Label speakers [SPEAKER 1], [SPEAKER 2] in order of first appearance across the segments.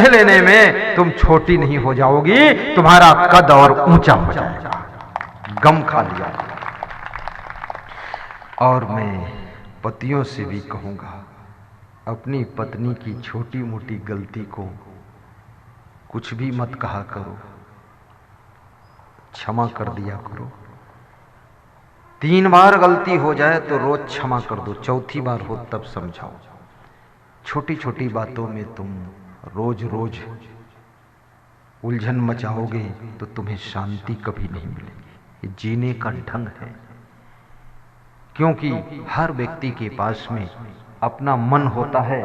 [SPEAKER 1] लेने में तुम छोटी नहीं हो जाओगी, तुम्हारा कद और ऊंचा हो जाएगा। गम खा लिया। और मैं पतियों से भी कहूंगा, अपनी पत्नी की छोटी मोटी गलती को कुछ भी मत कहा करो, क्षमा कर दिया करो। 3 बार गलती हो जाए तो रोज क्षमा कर दो, चौथी बार हो तब समझाओ। छोटी छोटी बातों में तुम रोज रोज उलझन मचाओगे तो तुम्हें शांति कभी नहीं मिलेगी। ये जीने का ढंग है, क्योंकि हर व्यक्ति के पास में अपना मन होता है,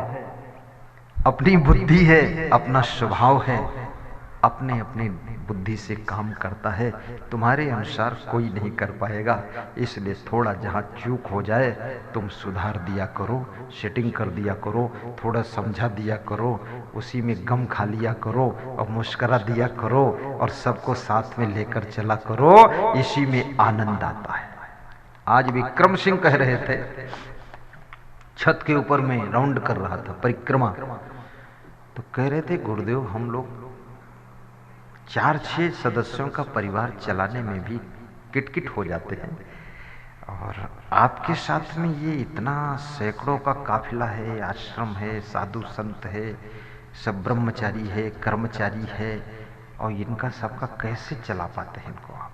[SPEAKER 1] अपनी बुद्धि है, अपना स्वभाव है, अपने अपने बुद्धि से काम करता है। तुम्हारे अनुसार कोई नहीं कर पाएगा, इसलिए थोड़ा जहाँ चूक हो जाए तुम सुधार दिया करो, सेटिंग कर दिया करो, थोड़ा समझा दिया करो, उसी में गम खा लिया करो और मुस्करा दिया करो और सबको साथ में लेकर चला करो, इसी में आनंद आता है। आज विक्रम सिंह कह रहे थे, छत के ऊपर में राउंड कर रहा था परिक्रमा, तो कह रहे थे गुरुदेव हम लोग 4-6 सदस्यों का परिवार चलाने में भी किटकिट हो जाते हैं, और आपके साथ में ये इतना सैकड़ों का काफिला है, आश्रम है, साधु संत है, सब ब्रह्मचारी है, कर्मचारी है, और इनका सबका कैसे चला पाते हैं इनको आप?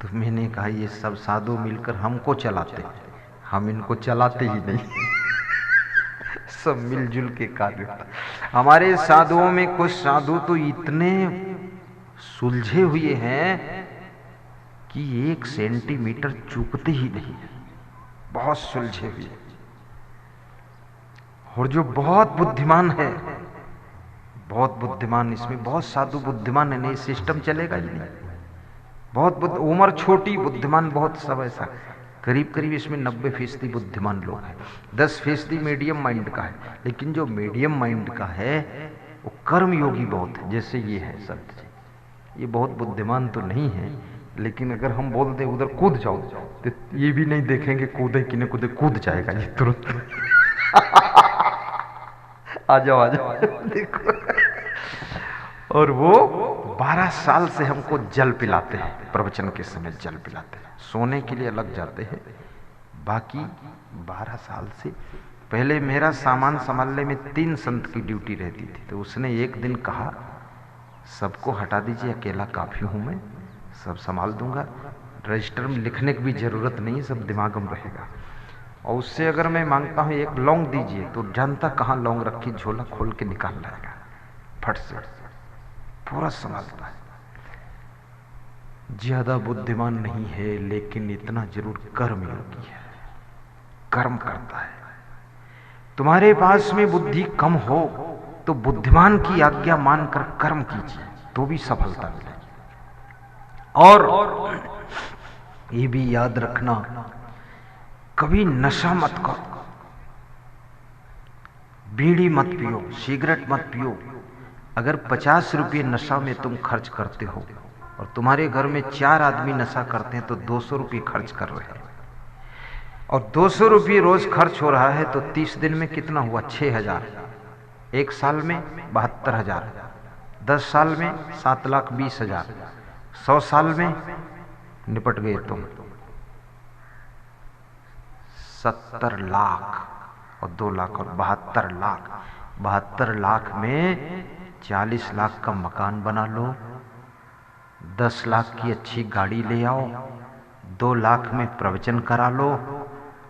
[SPEAKER 1] तो मैंने कहा ये सब साधु मिलकर हमको चलाते हैं, हम इनको चलाते ही नहीं। सब मिलजुल के कार्य होता। हमारे साधुओं में कुछ साधु तो इतने सुलझे हुए हैं कि 1 सेंटीमीटर चूकते ही नहीं, बहुत सुलझे हुए। और जो बहुत बुद्धिमान है, बहुत बुद्धिमान, इसमें बहुत साधु बुद्धिमान है, नहीं सिस्टम चलेगा ही नहीं। बहुत उम्र छोटी, बुद्धिमान बहुत, सब ऐसा करीब करीब इसमें 90% बुद्धिमान लोग हैं, 10% मीडियम माइंड का है। लेकिन जो मीडियम माइंड का है वो कर्म योगी बहुत है, जैसे ये है संत जी, ये बहुत बुद्धिमान तो नहीं है, लेकिन अगर हम बोल दें उधर कूद जाओ तो ये भी नहीं देखेंगे कूदे कि नहीं कूदे, कूद जाएगा ये तुरंत। आ जाओ देखो। और वो 12 साल से हमको जल पिलाते हैं, प्रवचन के समय जल पिलाते हैं, सोने के लिए अलग जाते हैं, बाकी 12 साल से। पहले मेरा सामान संभालने में 3 संत की ड्यूटी रहती थी, तो उसने एक दिन कहा सबको हटा दीजिए, अकेला काफी हूं मैं, सब संभाल दूंगा, रजिस्टर में लिखने की भी जरूरत नहीं है, सब दिमाग में रहेगा। और उससे अगर मैं मांगता हूं 1 लौंग दीजिए तो जानता कहाँ लौंग रखी, झोला खोल के निकाल लाएगा फट से, पूरा संभालता है। ज्यादा बुद्धिमान नहीं है, लेकिन इतना जरूर कर्म योगी है, कर्म करता है। तुम्हारे पास में बुद्धि कम हो तो बुद्धिमान की आज्ञा मानकर कर्म कीजिए, तो भी सफलता मिलेगी। और ये भी याद रखना, कभी नशा मत करो, बीड़ी मत पियो, सिगरेट मत पियो। अगर 50 रुपये नशा में तुम खर्च करते हो और तुम्हारे घर में 4 आदमी नशा करते हैं तो 200 रुपये खर्च कर रहे हैं, और 200 रुपये रोज खर्च हो रहा है तो 30 दिन में कितना हुआ? 6000। 1 साल में 72,000, 10 साल में 7,20,000, 100 साल में निपट गए तुम 70 लाख और 2 लाख और 72 लाख। 72 लाख में 40 लाख का मकान बना लो, 10 लाख की अच्छी गाड़ी ले आओ, 2 लाख में प्रवचन करा लो,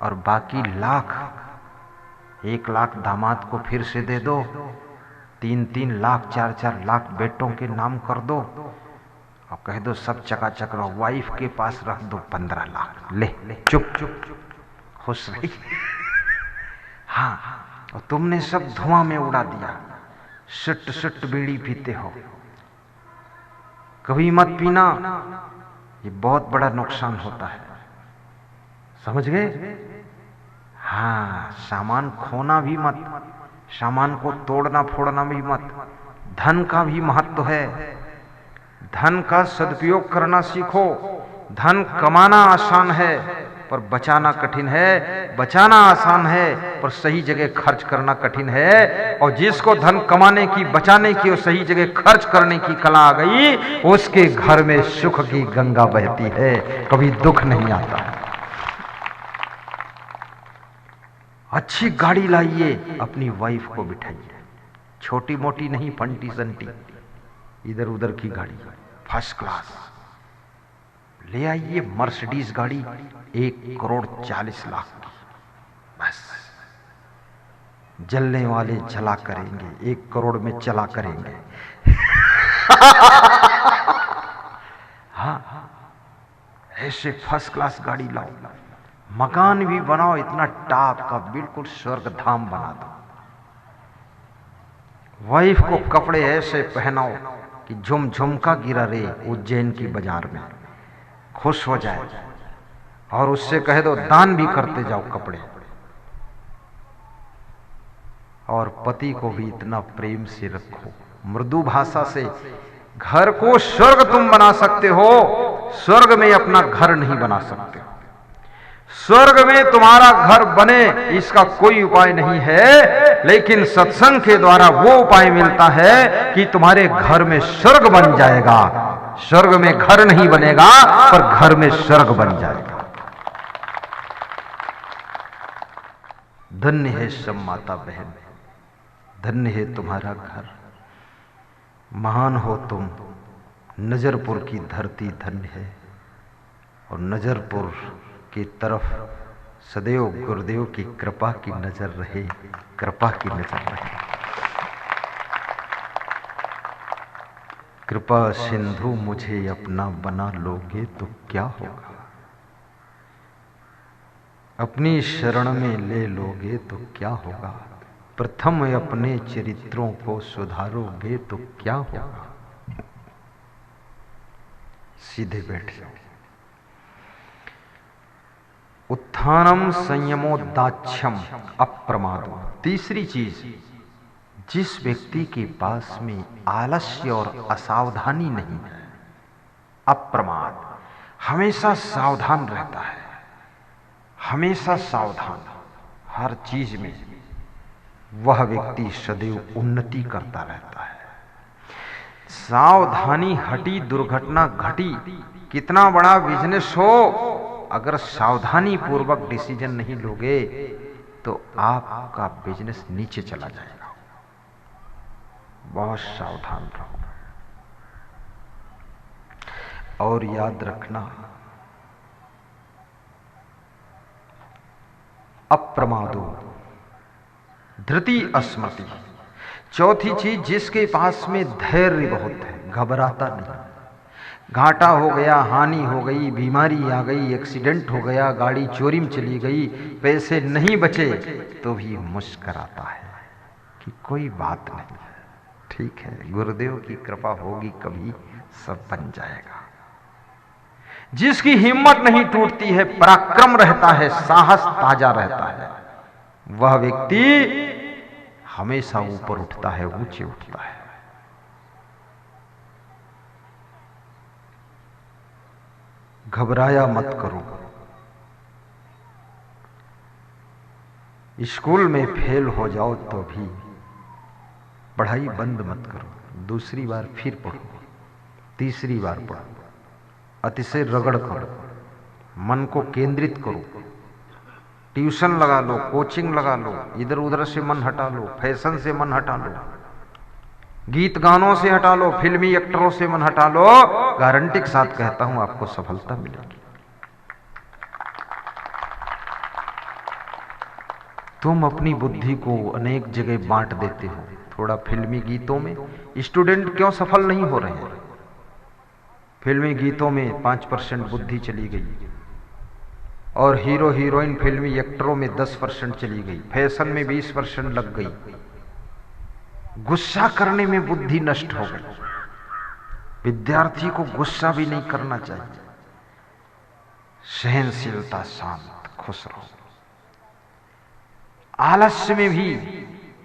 [SPEAKER 1] और बाकी लाख 1 लाख दामाद को फिर से दे दो, 3-3 लाख 4-4 लाख बेटों के नाम कर दो, और कह दो सब चकाचक रहो। वाइफ के पास रख दो 15 लाख, ले चुप चुप खुश रही। हाँ, और तुमने सब धुआं में उड़ा दिया। सुट सुट बीड़ी पीते हो, कभी मत पीना, ये बहुत बड़ा नुकसान होता है, समझ गए? हाँ, सामान खोना भी मत, सामान को तोड़ना फोड़ना भी मत। धन का भी महत्व है, धन का सदुपयोग करना सीखो। धन कमाना आसान है, पर बचाना कठिन है। बचाना आसान है पर सही जगह खर्च करना कठिन है। और जिसको धन कमाने की, बचाने की और सही जगह खर्च करने की कला आ गई, उसके घर में सुख की गंगा बहती है, कभी दुख नहीं आता। अच्छी गाड़ी लाइए, अपनी वाइफ को बिठाइए, छोटी मोटी नहीं, फंटी संटी इधर उधर की गाड़ी, फर्स्ट क्लास ले आइए। मर्सिडीज गाड़ी 1,40,00,000 की, बस जलने वाले जला करेंगे, 1 करोड़ में चला करेंगे। हाँ, ऐसे फर्स्ट क्लास गाड़ी लाओ, मकान भी बनाओ इतना टॉप का, बिल्कुल स्वर्ग धाम बना दो। वाइफ को कपड़े ऐसे पहनाओ कि झुम झुमका गिरा रे उज्जैन की बाजार में, खुश हो जाए। और उससे कह दो दान भी करते जाओ कपड़े। और पति को भी इतना प्रेम से रखो, मृदु भाषा से। घर को स्वर्ग तुम बना सकते हो, स्वर्ग में अपना घर नहीं बना सकते हो। स्वर्ग में तुम्हारा घर बने इसका कोई उपाय नहीं है, लेकिन सत्संग के द्वारा वो उपाय मिलता है कि तुम्हारे घर में स्वर्ग बन जाएगा। स्वर्ग में घर नहीं बनेगा पर घर में स्वर्ग बन जाएगा। धन्य है सब माता बहन, धन्य है तुम्हारा घर, महान हो तुम। नजरपुर की धरती धन्य है, और नजरपुर की तरफ सदैव गुरुदेव की कृपा की नजर रहे, कृपा की नजर रहे। कृपा सिंधु मुझे अपना बना लोगे तो क्या होगा, अपनी शरण में ले लोगे तो क्या होगा, प्रथम अपने चरित्रों को सुधारोगे तो क्या होगा। सीधे बैठ जाओ। उत्थानम संयमो दाक्ष्यम अप्रमादो। तीसरी चीज, जिस व्यक्ति के पास में आलस्य और असावधानी नहीं है, अप्रमाद, हमेशा सावधान रहता है, हमेशा सावधान हर चीज में, वह व्यक्ति सदैव उन्नति करता रहता है। सावधानी हटी दुर्घटना घटी। कितना बड़ा बिजनेस हो, अगर सावधानी पूर्वक डिसीजन नहीं लोगे तो आपका बिजनेस नीचे चला जाएगा। बहुत सावधान रहो। और याद रखना, अप्रमादो धृति स्मृति। चौथी चीज, जिसके पास में धैर्य बहुत है, घबराता नहीं। घाटा हो गया, हानि हो गई, बीमारी आ गई, एक्सीडेंट हो गया, गाड़ी चोरी में चली गई, पैसे नहीं बचे, तो भी मुस्कुराता है कि कोई बात नहीं, ठीक है, गुरुदेव की कृपा होगी, कभी सब बन जाएगा। जिसकी हिम्मत नहीं टूटती है, पराक्रम रहता है, साहस ताजा रहता है, वह व्यक्ति हमेशा ऊपर उठता है, ऊंचे उठता है। घबराया मत करो। स्कूल में फेल हो जाओ तो भी पढ़ाई बंद मत करो, दूसरी बार फिर पढ़ो, तीसरी बार पढ़ो, अतिशय रगड़ करो, मन को केंद्रित करो, ट्यूशन लगा लो, कोचिंग लगा लो, इधर उधर से मन हटा लो, फैशन से मन हटा लो, गीत गानों से हटा लो, फिल्मी एक्टरों से मन हटा लो, गारंटी के साथ कहता हूं आपको सफलता मिलेगी। तुम अपनी बुद्धि को अनेक जगह बांट देते हो, थोड़ा फिल्मी गीतों में। स्टूडेंट क्यों सफल नहीं हो रहे हैं? फिल्मी गीतों में 5% बुद्धि चली गई, और हीरो हीरोइन फिल्मी एक्टरों में 10% चली गई, फैशन में 20% लग गई, गुस्सा करने में बुद्धि नष्ट हो गई। विद्यार्थी को गुस्सा भी नहीं करना चाहिए, सहनशीलता, शांत, खुश रहो। आलस्य में भी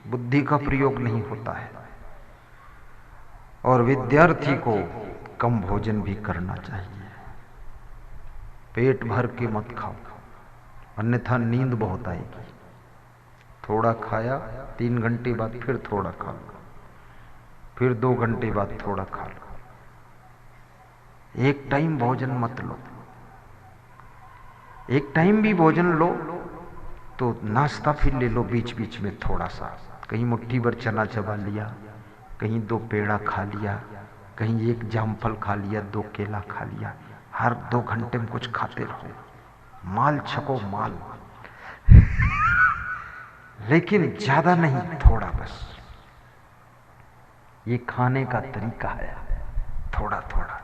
[SPEAKER 1] बुद्धि का प्रयोग नहीं होता है, और विद्यार्थी को कम भोजन भी करना चाहिए। पेट भर के मत खाओ, अन्यथा नींद बहुत आएगी। थोड़ा खाया, 3 घंटे बाद फिर थोड़ा खा लो, फिर 2 घंटे बाद थोड़ा खा लो। एक टाइम भोजन मत लो। एक टाइम भी भोजन लो तो नाश्ता फिर ले लो बीच बीच में थोड़ा सा, कहीं मुट्ठी भर चना चबा लिया, कहीं 2 पेड़ा खा लिया, कहीं 1 जामफल खा लिया, 2 केला खा लिया। हर 2 घंटे में कुछ खाते रहो, माल छको माल। लेकिन ज्यादा नहीं, थोड़ा बस। ये खाने का तरीका है, थोड़ा थोड़ा।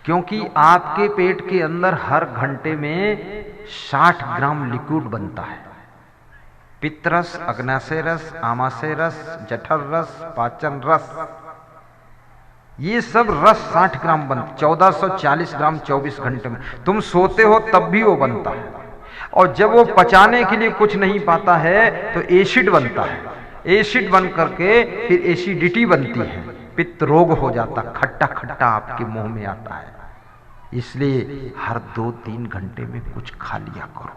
[SPEAKER 1] क्योंकि आपके पेट के अंदर हर घंटे में 60 ग्राम लिक्विड बनता है। पित्तरस, अग्नाशय रस, आमाशय रस, जठर रस, पाचन रस, ये सब रस 60 ग्राम बनता, 1440 ग्राम 24 घंटे में। तुम सोते हो तब भी वो बनता है। और जब वो पचाने के लिए कुछ नहीं पाता है तो एसिड बनता है। एसिड बन करके फिर एसिडिटी बनती है, पित्त रोग हो जाता, खट्टा खट्टा आपके मुंह में आता है। इसलिए हर 2-3 घंटे में कुछ खा लिया करो,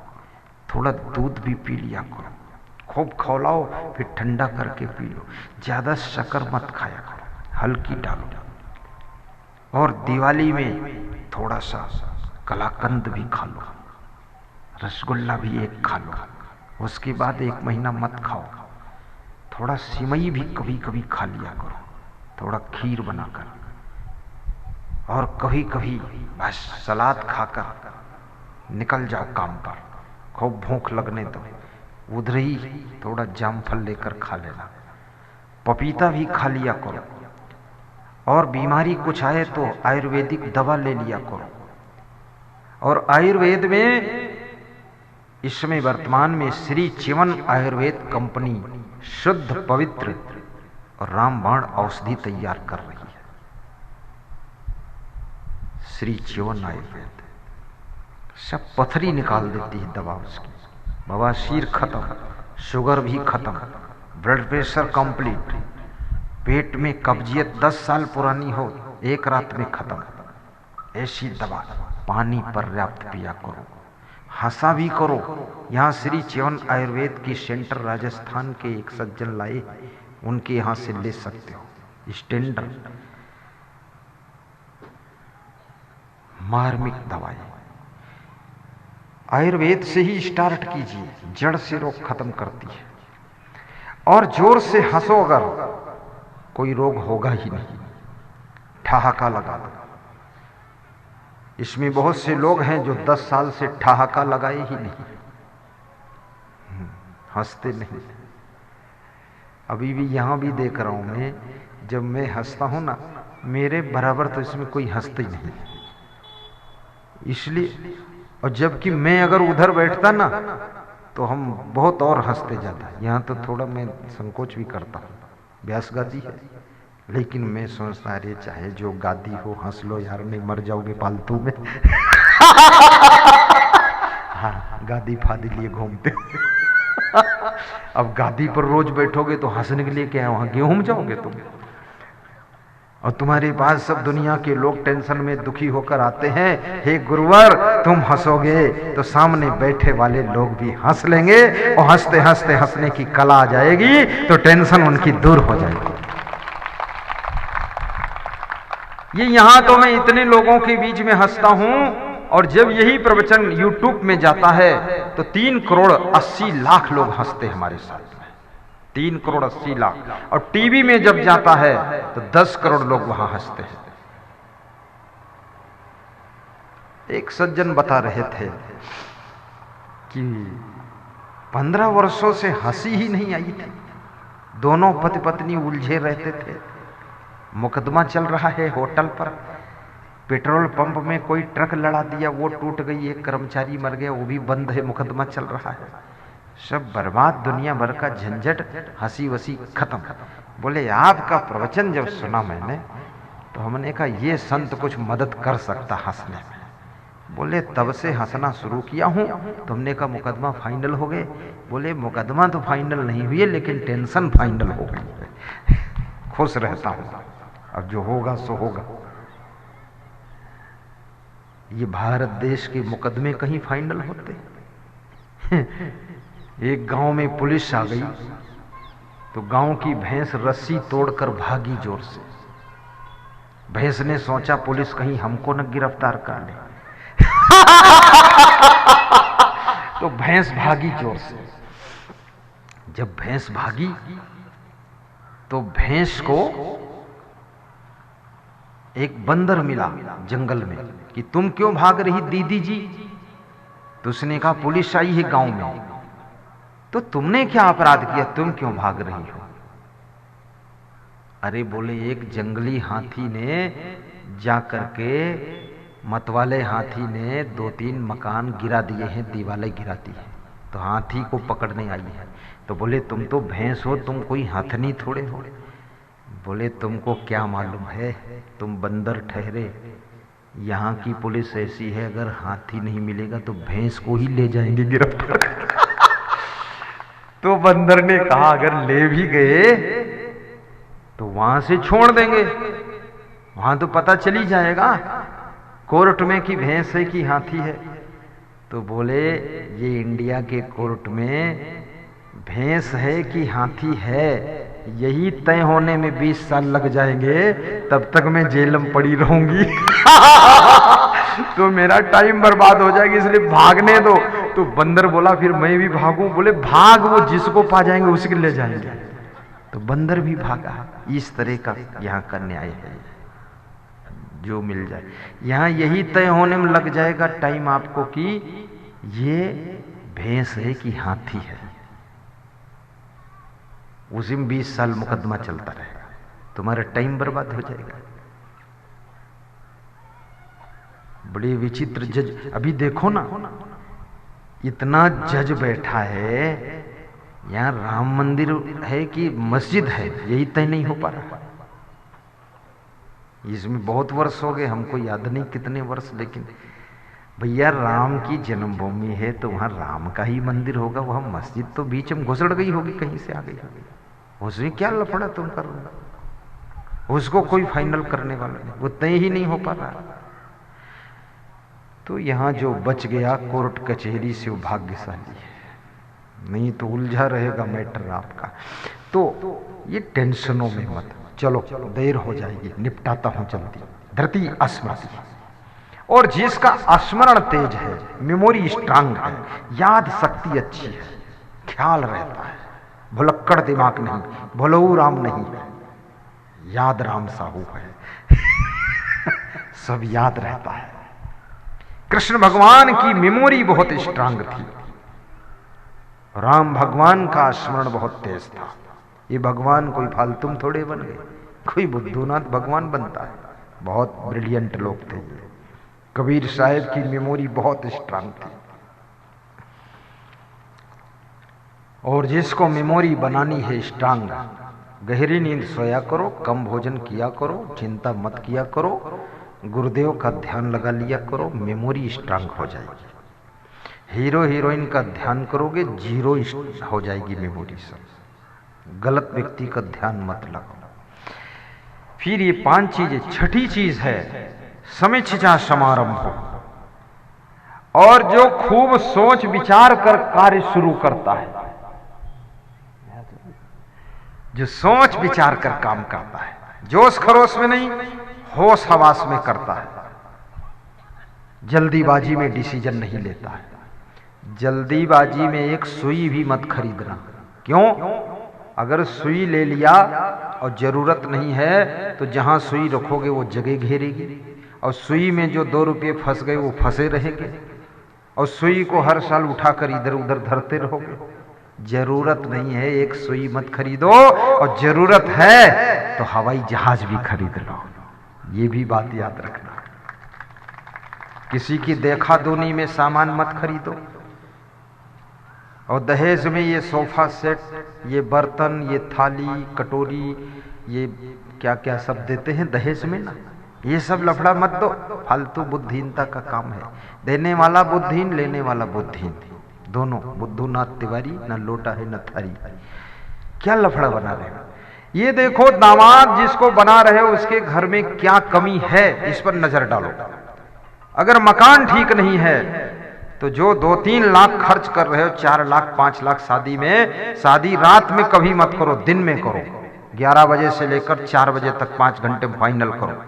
[SPEAKER 1] थोड़ा दूध भी पी लिया करो, खूब खौलाओ फिर ठंडा करके पी लो। ज्यादा शक्कर मत खाया करो, हल्की डालो। और दिवाली में थोड़ा सा कलाकंद भी खा लो, रसगुल्ला भी 1 खा लो। उसके बाद 1 महीना मत खाओ। थोड़ा सिमई भी कभी कभी खा लिया करो, थोड़ा खीर बनाकर। और कभी कभी बस सलाद खाकर निकल जाओ काम पर, खूब भूख लगने दो। उधर ही थोड़ा जामफल लेकर खा लेना, पपीता भी खा लिया करो। और बीमारी कुछ आए तो आयुर्वेदिक दवा ले लिया करो। और आयुर्वेद में इस समय वर्तमान में श्री च्यवन आयुर्वेद कंपनी शुद्ध पवित्र और रामबाण औषधि तैयार कर रही है। श्री च्यवन आयुर्वेद सब पथरी निकाल देती है दवा उसकी। बवासीर खत्म, शुगर भी खत्म, ब्लड प्रेशर कंप्लीट, पेट में कब्जियत 10 साल पुरानी हो 1 रात में खत्म। ऐसी दवा। पानी पर्याप्त पिया करो, हंसा भी करो। यहाँ श्री च्यवन आयुर्वेद की सेंटर राजस्थान के एक सज्जन लाए, उनके यहाँ से ले सकते हो। स्टैंडर्ड मार्मिक दवाई आयुर्वेद से ही स्टार्ट कीजिए, जड़ से रोग खत्म करती है। और जोर से हंसो, अगर कोई रोग होगा ही नहीं। ठहाका लगा दो। इसमें बहुत से लोग हैं जो 10 साल से ठहाका लगाए ही नहीं, हंसते नहीं। अभी भी यहां भी देख रहा हूं मैं, जब मैं हंसता हूं ना, मेरे बराबर तो इसमें कोई हंसता ही नहीं। इसलिए, और जबकि मैं अगर उधर बैठता ना तो हम बहुत और हंसते जाता। यहाँ तो थोड़ा मैं संकोच भी करता हूँ, व्यास गादी है, लेकिन मैं सोचता अरे चाहे जो गादी हो, हंस लो यार, नहीं मर जाओगे फालतू में। हाँ, गादी फादी लिए घूमते। अब गादी पर रोज बैठोगे तो हंसने के लिए क्या है, वहां गेहूं जाओगे तुम। और तुम्हारे पास सब दुनिया के लोग टेंशन में दुखी होकर आते हैं, हे गुरुवर तुम हंसोगे तो सामने बैठे वाले लोग भी हंस लेंगे, और हंसते हंसते हंसने की कला आ जाएगी तो टेंशन उनकी दूर हो जाएगी। ये यहां तो मैं इतने लोगों के बीच में हंसता हूं, और जब यही प्रवचन यूट्यूब में जाता है तो 3 करोड़ 80 लाख लोग हंसते हमारे साथ में। 3 करोड़ 80 लाख। और टीवी में जब जाता है तो 10 करोड़ लोग वहां हंसते हैं। एक सज्जन बता रहे थे कि 15 वर्षों से हंसी ही नहीं आई थी। दोनों पति पत्नी उलझे रहते थे। मुकदमा चल रहा है होटल पर, पेट्रोल पंप में कोई ट्रक लड़ा दिया, वो टूट गई, एक कर्मचारी मर गया, वो भी बंद है, मुकदमा चल रहा है, सब बर्बाद, दुनिया भर का झंझट, हंसी वसी खत्म। बोले आपका प्रवचन जब सुना मैंने तो हमने कहा ये संत कुछ मदद कर सकता हंसने में। बोले तब से हंसना शुरू किया हूं। तुमने कहा मुकदमा फाइनल हो गए। बोले मुकदमा तो फाइनल नहीं हुई है, लेकिन टेंशन फाइनल हो गई। खुश रहता हूं, अब जो होगा सो होगा। ये भारत देश के मुकदमे कहीं फाइनल होते? एक गांव में पुलिस आ गई तो गांव की भैंस रस्सी तोड़कर भागी जोर से। भैंस ने सोचा पुलिस कहीं हमको न गिरफ्तार कर ले। तो भैंस भागी जोर से। जब भैंस भागी तो भैंस को एक बंदर मिला जंगल में कि तुम क्यों भाग रही दीदी जी? तो उसने कहा पुलिस आई है गांव में। तो तुमने क्या अपराध किया, तुम क्यों भाग रही हो? अरे बोले एक जंगली हाथी ने जाकर के मतवाले हाथी ने 2-3 मकान गिरा दिए हैं, दीवारें गिरा दी है, तो हाथी को पकड़ने आई है। तो बोले तुम तो भैंस हो, तुम कोई हाथनी थोड़े हो। बोले तुमको क्या मालूम है, तुम बंदर ठहरे। यहाँ की पुलिस ऐसी है, अगर हाथी नहीं मिलेगा तो भैंस को ही ले जाएंगे गिरफ्तार। तो बंदर ने कहा अगर ले भी गए तो वहां से छोड़ देंगे, वहां तो पता चली जाएगा कोर्ट में कि भैंस है कि हाथी है। तो बोले ये इंडिया के कोर्ट में भैंस है कि हाथी है यही तय होने में 20 साल लग जाएंगे, तब तक मैं जेल में पड़ी रहूंगी। तो मेरा टाइम बर्बाद हो जाएगा, इसलिए भागने दो। तो बंदर बोला फिर मैं भी भागूं? बोले भाग, वो जिसको पा जाएंगे उसके ले जाएंगे। तो बंदर भी भागा। इस तरह का यहाँ का न्याय है, जो मिल जाए। यहाँ यही तय होने में लग जाएगा टाइम आपको कि ये भैंस है कि हाथी है। उसी में 20 साल मुकदमा चलता रहेगा, तुम्हारा टाइम बर्बाद हो जाएगा। बड़ी विचित्र जज। अभी देखो ना, इतना जज बैठा है, यहाँ राम मंदिर है कि मस्जिद है यही तय नहीं हो पा रहा। इसमें बहुत वर्ष हो गए, हमको याद नहीं कितने वर्ष, लेकिन भैया राम की जन्मभूमि है तो वहां राम का ही मंदिर होगा, वहां मस्जिद तो बीच में घुसड़ गई होगी, कहीं से आ गई होगी, उसमें क्या लफड़ा तुम कर रहे हो? उसको कोई फाइनल करने वाला नहीं, वो तय ही नहीं हो पा रहा। तो यहां जो बच गया कोर्ट कचहरी से वो भाग्यशाली है, नहीं तो उलझा रहेगा मैटर आपका। तो ये टेंशनों में मत, चलो देर हो जाएगी, निपटाता हूं जल्दी। धरती स्मृति, और जिसका स्मरण तेज है, मेमोरी स्ट्रांग है, याद शक्ति अच्छी है, ख्याल रहता है, भुलक्कड़ दिमाग नहीं, भुलऊ राम नहीं है, याद राम साहू है। सब याद रहता है। कृष्ण भगवान की मेमोरी बहुत स्ट्रांग थी, राम भगवान का स्मरण बहुत तेज था। ये भगवान कोई फालतू थोड़े बन गए, कोई बुद्धूनाथ भगवान बनता है, बहुत ब्रिलियंट लोग थे। कबीर साहब की मेमोरी बहुत स्ट्रांग थी। और जिसको मेमोरी बनानी है स्ट्रांग, गहरी नींद सोया करो, कम भोजन किया करो, चिंता मत किया करो, गुरुदेव का ध्यान लगा लिया करो, मेमोरी स्ट्रांग हो जाएगी। हीरो हीरोइन का ध्यान करोगे, जीरो हो जाएगी मेमोरी सब। गलत व्यक्ति का ध्यान मत लगाओ। फिर ये 5 चीजें। छठी चीज है समीक्षा समारंभ, और जो खूब सोच विचार कर कार्य शुरू करता है, जो सोच विचार कर काम करता है, जोश खरोश में नहीं, होश हवास में करता है, जल्दीबाजी में डिसीजन नहीं लेता है। जल्दीबाजी में एक सुई भी मत खरीदना। क्यों? अगर सुई ले लिया और जरूरत नहीं है तो जहां सुई रखोगे वो जगह घेरेगी, और सुई में जो 2 रुपये फंस गए वो फंसे रहेंगे, और सुई को हर साल उठाकर इधर उधर धरते रहोगे। जरूरत नहीं है एक सुई मत खरीदो, और जरूरत है तो हवाई जहाज भी खरीद लो। ये भी बात याद रखना। किसी की देखा दुनी में सामान मत खरीदो। और दहेज में ये सोफा सेट, ये बर्तन, ये थाली कटोरी, ये क्या क्या सब देते हैं दहेज में ना, ये सब लफड़ा मत दो, फालतू बुद्धिहीनता का काम है। देने वाला बुद्धिहीन, लेने वाला बुद्धिहीन, दोनों। बुद्धूनाथ तिवारी, न लोटा है न थारी, क्या लफड़ा बना रहे हो? ये देखो दामाद जिसको बना रहे हो उसके घर में क्या कमी है, इस पर नजर डालो। अगर मकान ठीक नहीं है तो जो 2-3 लाख खर्च कर रहे हो, 4 लाख 5 लाख शादी में, शादी रात में कभी मत करो, दिन में करो। 11 बजे से लेकर 4 बजे तक 5 घंटे फाइनल करो।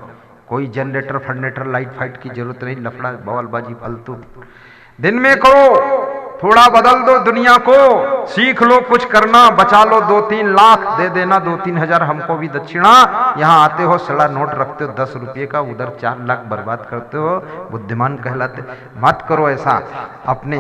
[SPEAKER 1] कोई जनरेटर फर्नेटर लाइट फाइट की जरूरत नहीं, लफड़ा बवालबाजी फालतू। दिन में करो, थोड़ा बदल दो दुनिया को, सीख लो कुछ करना, बचा लो 2-3 लाख, दे देना 2-3 हजार हमको भी दक्षिणा। यहाँ आते हो सड़ा नोट रखते हो 10 रुपये का, उधर 4 लाख बर्बाद करते हो, बुद्धिमान कहलाते। मत करो ऐसा। अपने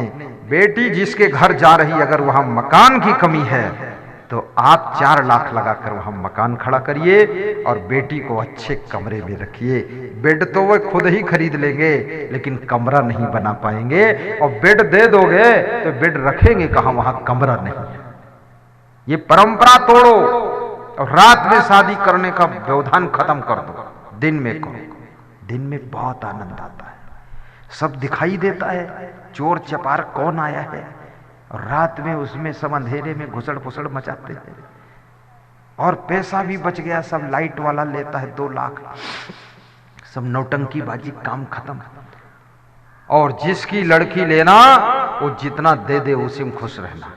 [SPEAKER 1] बेटी जिसके घर जा रही, अगर वहां मकान की कमी है तो आप 4 लाख लगाकर वहां मकान खड़ा करिए और बेटी को अच्छे कमरे में रखिए। बेड तो वह खुद ही खरीद लेंगे, लेकिन कमरा नहीं बना पाएंगे। और बेड दे दोगे तो बेड रखेंगे कहां, वहां कमरा नहीं है। ये परंपरा तोड़ो और रात में शादी करने का व्यवधान खत्म कर दो, दिन में करो। दिन में बहुत आनंद आता है, सब दिखाई देता है, चोर चपार कौन आया है, और रात में उसमें सब अंधेरे में घुसड़ फुसड़ मचाते हैं, और पैसा भी बच गया, सब लाइट वाला लेता है 2 लाख, सब नौटंकी बाजी, काम खत्म। और जिसकी लड़की लेना वो जितना दे दे उसी में खुश रहना।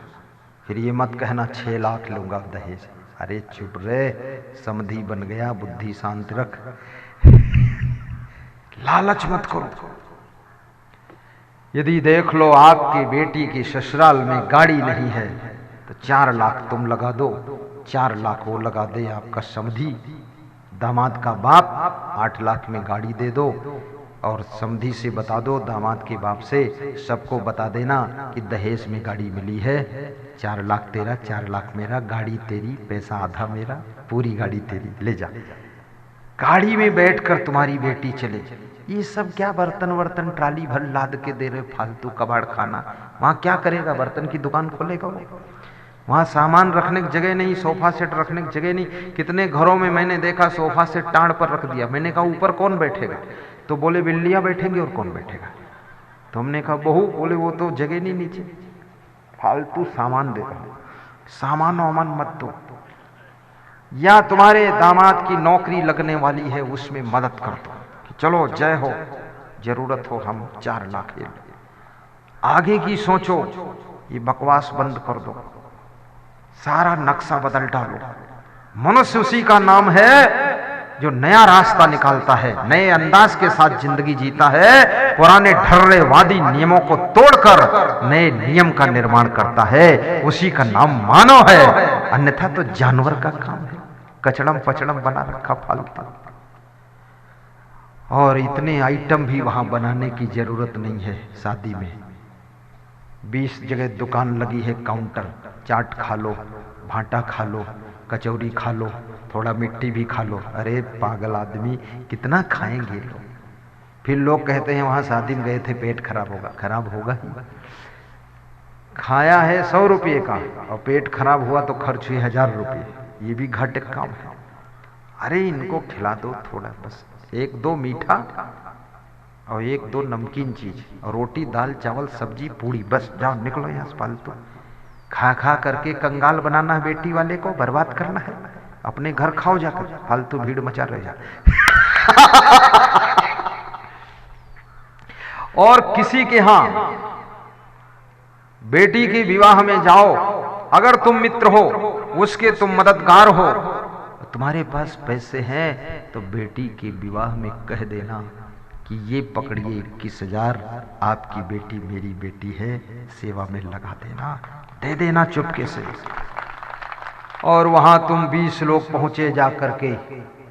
[SPEAKER 1] फिर ये मत कहना 6 लाख लूंगा दहेज, अरे चुप रे, समधी बन गया, बुद्धि शांत रख, लालच मत करो। यदि देख लो आपकी बेटी की ससुराल में गाड़ी नहीं है तो 4 लाख तुम लगा दो, 4 लाख वो लगा दे आपका समधी। दामाद का बाप 8 लाख में गाड़ी दे दो, और समधी से बता दो, दामाद के बाप से सबको बता देना कि दहेज में गाड़ी मिली है, 4 लाख तेरा, 4 लाख मेरा, गाड़ी तेरी, पैसा आधा मेरा, पूरी गाड़ी तेरी, ले जा। गाड़ी में बैठकर तुम्हारी बेटी चले। ये सब क्या बर्तन वर्तन ट्राली भर लाद के दे रहे, फालतू कबाड़ खाना। वहां क्या करेगा, बर्तन की दुकान खोलेगा वो? वहां सामान रखने की जगह नहीं, सोफा सेट रखने की जगह नहीं। कितने घरों में मैंने देखा सोफा सेट टांड पर रख दिया। मैंने कहा ऊपर कौन बैठेगा? तो बोले बिल्लियां बैठेंगी, और कौन बैठेगा? तो हमने कहा बहू, बोले वो तो जगह नहीं नीचे। फालतू सामान देगा, सामान वामान मत दो। या तुम्हारे दामाद की नौकरी लगने वाली है, उसमें मदद कर दो कि चलो जय हो, जरूरत हो हम 4 लाख ले। आगे की सोचो, ये बकवास बंद कर दो, सारा नक्शा बदल डालो। मनुष्य उसी का नाम है जो नया रास्ता निकालता है, नए अंदाज के साथ जिंदगी जीता है, पुराने ढर्रेवादी नियमों को तोड़कर नए नियम का निर्माण करता है। उसी का नाम मानव है, अन्यथा तो जानवर का काम है, कचड़म पचड़म बना रखा फालतू। और इतने आइटम भी वहां बनाने की जरूरत नहीं है। शादी में 20 जगह दुकान लगी है, काउंटर, चाट खा लो, भाटा खा लो, कचौरी खा लो, थोड़ा मिट्टी भी खा लो। अरे पागल आदमी, कितना खाएंगे लोग? फिर लोग कहते हैं वहां शादी में गए थे, पेट खराब होगा। खराब होगा ही, खाया है 100 रुपये का और पेट खराब हुआ तो खर्च हुई 1000 रुपये, ये भी घाटे काम है। अरे इनको खिला दो थोड़ा, बस 1-2 मीठा और 1-2 नमकीन चीज, और रोटी दाल चावल सब्जी पूड़ी, बस जाओ निकलो यहाँ से। फालतू खा खा करके कंगाल बनाना है बेटी वाले को, बर्बाद करना है। अपने घर खाओ जाकर, फालतू भीड़ मचा रहे जा। और किसी के यहां बेटी के विवाह में जाओ, अगर तुम मित्र हो, उसके तुम मददगार हो, तुम्हारे पास पैसे हैं तो बेटी के विवाह में कह देना कि ये पकड़िए 21,000, आपकी बेटी मेरी बेटी है, सेवा में लगा देना, दे देना चुपके से। और वहां तुम 20 लोग पहुंचे, जा करके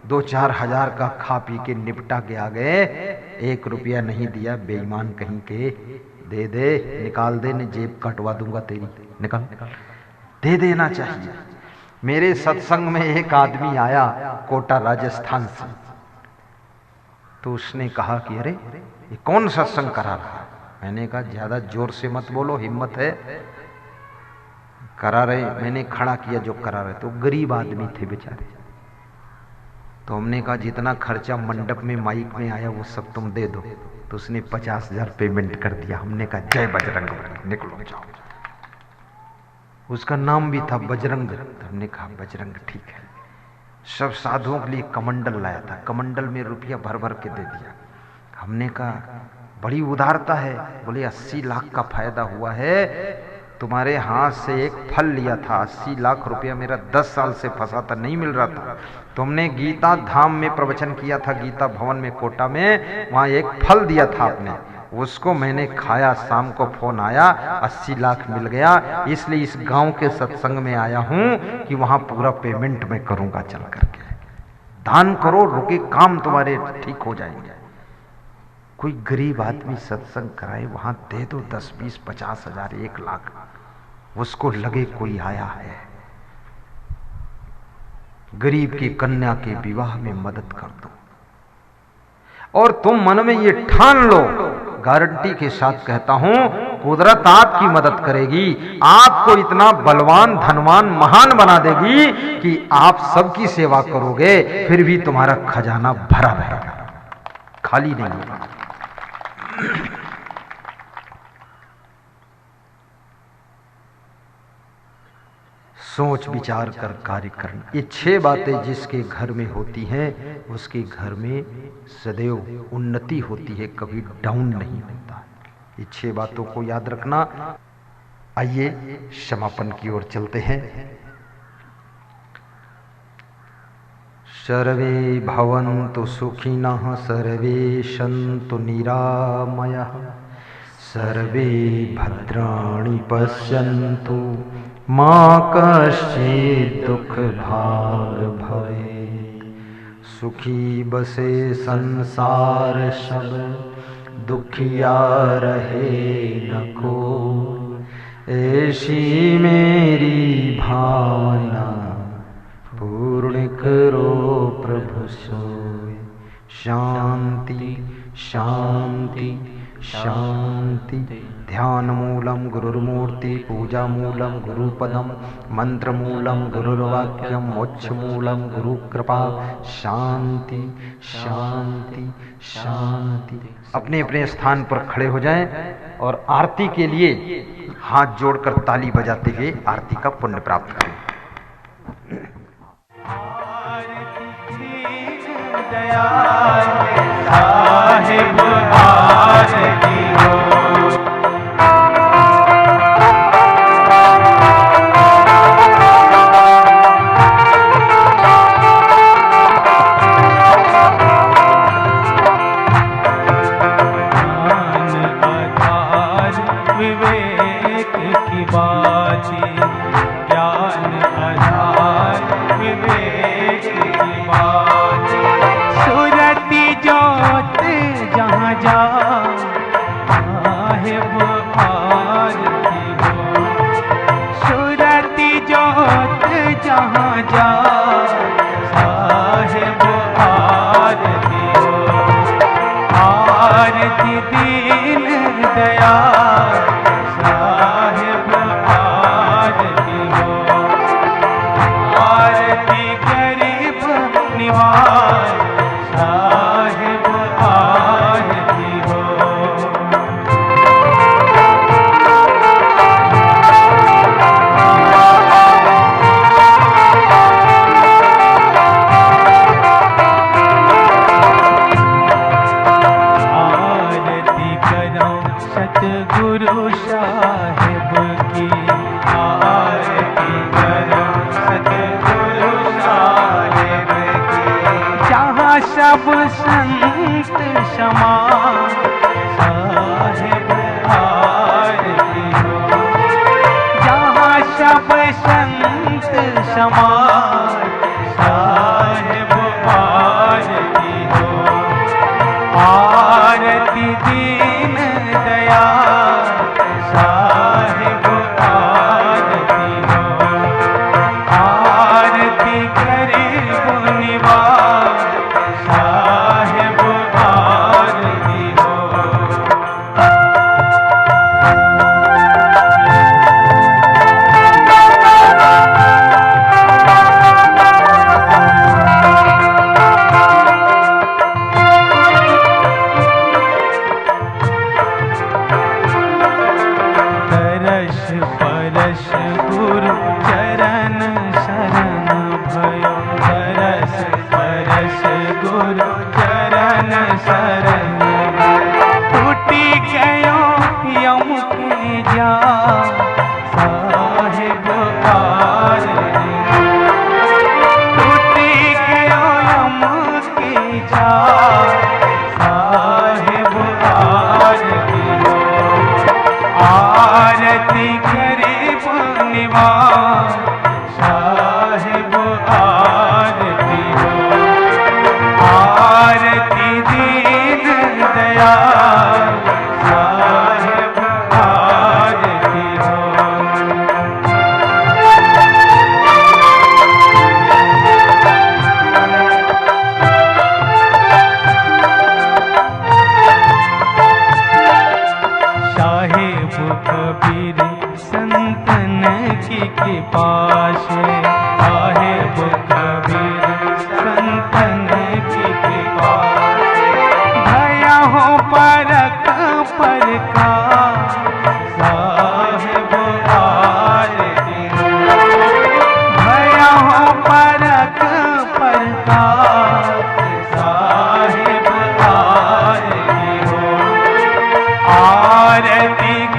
[SPEAKER 1] 2-4 हजार का खा पी के निपटा के आ गए, 1 रुपया नहीं दिया, बेईमान कहीं के। दे दे, निकाल दे, ने जेब कटवा दूंगा तेरी, निकाल। दे देना चाहिए। मेरे सत्संग में एक आदमी आया कोटा राजस्थान से, तो उसने कहा कि अरे ये कौन सत्संग करा रहा है? मैंने कहा ज्यादा जोर से मत बोलो, हिम्मत है, करा रहे। मैंने खड़ा किया जो करा रहे, तो गरीब आदमी थे बेचारे। तो हमने कहा जितना खर्चा मंडप में माइक में आया वो सब तुम दे दो। तो उसने 50,000 पेमेंट कर दिया। हमने कहा जय बजरंग बली, निकलो जाओ। उसका नाम भी था बजरंग। हमने कहा बजरंग ठीक है। सब साधुओं के लिए कमंडल लाया था, कमंडल में रुपया भर भर के दे दिया। हमने कहा बड़ी उदारता है। बोले 80 लाख का फायदा हुआ है, तुम्हारे हाथ से एक फल लिया था, 80 लाख रुपया मेरा 10 साल से फंसा था, नहीं मिल रहा था। तुमने गीता धाम में प्रवचन किया था, गीता भवन में कोटा में, वहां एक फल दिया था आपने, उसको मैंने खाया, शाम को फोन आया 80 लाख मिल गया, इसलिए इस गांव के सत्संग में आया हूं कि वहां पूरा पेमेंट मैं करूंगा चल करके। दान करो, रुके काम तुम्हारे ठीक हो जाएंगे। कोई गरीब आदमी सत्संग कराए, वहां दे दो 10, 20, 50 हजार, 1 लाख, उसको लगे कोई आया है। गरीब की कन्या के विवाह में मदद कर दो। और तुम मन में ये ठान लो, गारंटी के साथ कहता हूं, कुदरत आपकी मदद करेगी, आपको इतना बलवान, धनवान, महान बना देगी कि आप सबकी सेवा करोगे, फिर भी तुम्हारा खजाना भरा रहेगा, खाली नहीं होगा। सोच विचार कर कार्य करना, ये 6 बातें जिसके घर में होती हैं उसके घर में सदैव उन्नति होती है, कभी डाउन नहीं होता। ये 6 बातों को याद रखना। आइए समापन की ओर चलते हैं। सर्वे भवन्तु सुखिनः, सर्वे सन्तु निरामयः, सर्वे भद्राणि पश्यन्तु, मा कश्चित् दुःखभाग् भवेत्। सुखी बसे संसार सब, दुखिया रहे न कोई, ऐसी मेरी भावना पूर्ण करो प्रभु सोई। शांति शांति शांति। ध्यान मूलम गुरुर्मूर्ति, पूजा मूलम गुरुपदम, मंत्र मूलम गुरुर्वाक्यम, मोक्ष मूलम गुरु कृपा। शांति शांति शांति। अपने अपने स्थान पर खड़े हो जाएं और आरती के लिए हाथ जोड़कर ताली बजाते हुए आरती का पुण्य प्राप्त करें।
[SPEAKER 2] साहिब आरती हो, विवेक की बाजी, ज्ञान आधार विवेक की बाजी। सूरती जोत जहाँ जा, साहिब आरती हो। सूरती जोत जहाँ जा, साहिब आरती हो। आरती दीन दयाल, साहिब आरती हो। आरती गरीब निवाज, साहिब आरती हो। आरती करो सतगुरु साहिब की, आरती करो सतगुरु साहिब की। जहाँ सब संत समान, साहिब आरती हो। जहाँ सब संत समान, साहिब आरती हो। आरती दीन दयाल, साहिब आरती हो। आरती गरीब निवाज, साहिब आरती हो।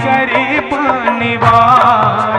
[SPEAKER 2] गरीब निवाज